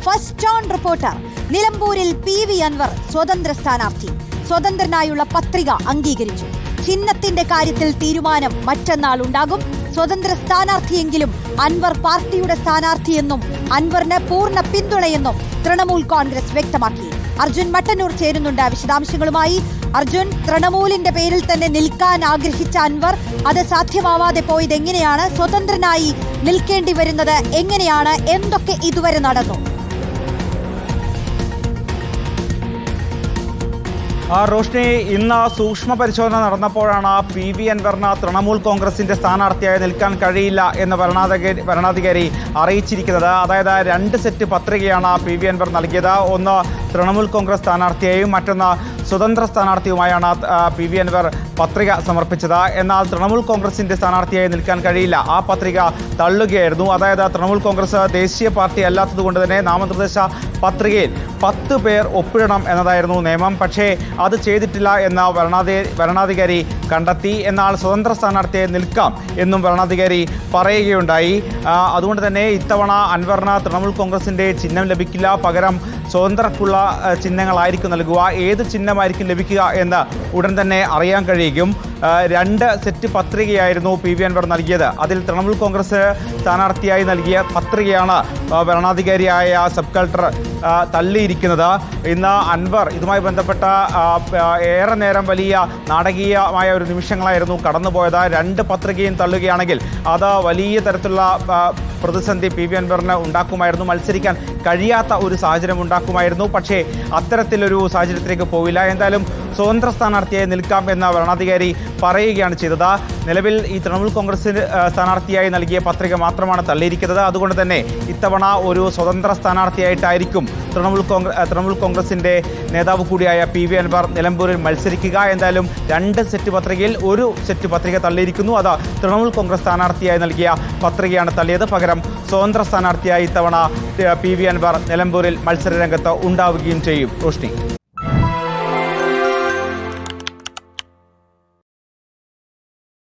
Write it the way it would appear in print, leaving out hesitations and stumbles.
First on reporter. നിലമ്പൂരിൽ PV Anwar സ്വതന്ത്ര സ്ഥാനാർത്ഥി. സ്വതന്ത്രനായുള്ള പത്രിക അംഗീകരിച്ചു. ചിഹ്നത്തിന്റെ കാര്യത്തിൽ തീരുമാനം മറ്റന്നാൾ ഉണ്ടാകും. സ്വതന്ത്ര സ്ഥാനാർത്ഥിയെങ്കിലും അൻവർ പാർട്ടിയുടെ സ്ഥാനാർത്ഥിയെന്നും അൻവറിന് പൂർണ്ണ പിന്തുണയെന്നും തൃണമൂൽ കോൺഗ്രസ് വ്യക്തമാക്കി. അർജുൻ മട്ടന്നൂർ ചേരുന്നുണ്ട് വിശദാംശങ്ങളുമായി. അർജുൻ, തൃണമൂലിന്റെ പേരിൽ തന്നെ നിൽക്കാൻ ആഗ്രഹിച്ച അൻവർ അത് സാധ്യമാവാതെ പോയത് എങ്ങനെയാണ്? സ്വതന്ത്രനായി നിൽക്കേണ്ടി വരുന്നത് എങ്ങനെയാണ്? എന്തൊക്കെ ഇതുവരെ നടന്നു? റോഷ്നി, ഇന്ന് സൂക്ഷ്മ പരിശോധന നടന്നപ്പോഴാണ് PV അൻവറിന് തൃണമൂൽ കോൺഗ്രസിന്റെ സ്ഥാനാർത്ഥിയായി നിൽക്കാൻ കഴിയില്ല എന്ന് വരണാധികാരി അറിയിച്ചിരിക്കുന്നത്. അതായത് 2 സെറ്റ് പത്രികയാണ് PV അൻവർ നൽകിയത്. ഒന്ന് തൃണമൂൽ കോൺഗ്രസ് സ്ഥാനാർത്ഥിയായും മറ്റൊന്ന് സ്വതന്ത്ര സ്ഥാനാർത്ഥിയുമായാണ് PV അൻവർ പത്രിക സമർപ്പിച്ചത്. എന്നാൽ തൃണമൂൽ കോൺഗ്രസിന്റെ സ്ഥാനാർത്ഥിയായി നിൽക്കാൻ കഴിയില്ല, ആ പത്രിക തള്ളുകയായിരുന്നു. അതായത് തൃണമൂൽ കോൺഗ്രസ് ദേശീയ പാർട്ടി അല്ലാത്തതുകൊണ്ട് തന്നെ നാമനിർദ്ദേശ പത്രികയിൽ 10 പേർ ഒപ്പിടണം എന്നതായിരുന്നു നിയമം. പക്ഷേ അത് ചെയ്തിട്ടില്ല എന്ന് വരണാധികാരി കണ്ടെത്തി. എന്നാൽ സ്വതന്ത്ര സ്ഥാനാർത്ഥിയെ നിൽക്കാം എന്നും വരണാധികാരി പറയുകയുണ്ടായി. അതുകൊണ്ട് തന്നെ ഇത്തവണ അൻവറിന് തൃണമൂൽ കോൺഗ്രസിന്റെ ചിഹ്നം ലഭിക്കില്ല, പകരം സ്വതന്ത്രക്കുള്ള ചിഹ്നങ്ങളായിരിക്കും നൽകുക. ഏത് ചിഹ്നമായിരിക്കും ലഭിക്കുക എന്ന് ഉടൻ തന്നെ അറിയാൻ കഴിയും. 2 സെറ്റ് പത്രികയായിരുന്നു PV അൻവർ നൽകിയത്. അതിൽ തൃണമൂൽ കോൺഗ്രസ് സ്ഥാനാർത്ഥിയായി നൽകിയ പത്രികയാണ് വരണാധികാരിയായ സബ് കളക്ടർ തള്ളിയിരിക്കുന്നത്. ഇന്ന് അൻവർ ഇതുമായി ബന്ധപ്പെട്ട ഏറെ നേരം വലിയ നാടകീയമായ ഒരു നിമിഷങ്ങളായിരുന്നു കടന്നുപോയത്. 2 പത്രികയും തള്ളുകയാണെങ്കിൽ അത് വലിയ തരത്തിലുള്ള പ്രതിസന്ധി PV അൻവറിന് ഉണ്ടാക്കുമായിരുന്നു. മത്സരിക്കാൻ കഴിയാത്ത ഒരു സാഹചര്യം ഉണ്ടാക്കുമായിരുന്നു. പക്ഷേ അത്തരത്തിലൊരു സാഹചര്യത്തിലേക്ക് പോവില്ല. എന്തായാലും സ്വതന്ത്ര സ്ഥാനാർത്ഥിയായി നിൽക്കാം എന്ന വരണാധികാരി പറയുകയാണ് ചെയ്തത്. നിലവിൽ ഈ തൃണമൂൽ കോൺഗ്രസ് സ്ഥാനാർത്ഥിയായി നൽകിയ പത്രിക മാത്രമാണ് തള്ളിയിരിക്കുന്നത്. അതുകൊണ്ട് തന്നെ ഇത്തവണ ഒരു സ്വതന്ത്ര സ്ഥാനാർത്ഥിയായിട്ടായിരിക്കും തൃണമൂൽ കോൺഗ്രസിന്റെ നേതാവ് കൂടിയായ PV അൻവർ നിലമ്പൂരിൽ മത്സരിക്കുക. എന്തായാലും 2 സെറ്റ് പത്രികയിൽ 1 സെറ്റ് പത്രിക തള്ളിയിരിക്കുന്നു. അത് തൃണമൂൽ കോൺഗ്രസ് സ്ഥാനാർത്ഥിയായി നൽകിയ പത്രികയാണ് തള്ളിയത്. പകരം സ്വതന്ത്ര സ്ഥാനാർത്ഥിയായി ഇത്തവണ PV അൻവർ നിലമ്പൂരിൽ മത്സരരംഗത്ത് ഉണ്ടാവുകയും ചെയ്യും. റോഷ്നി.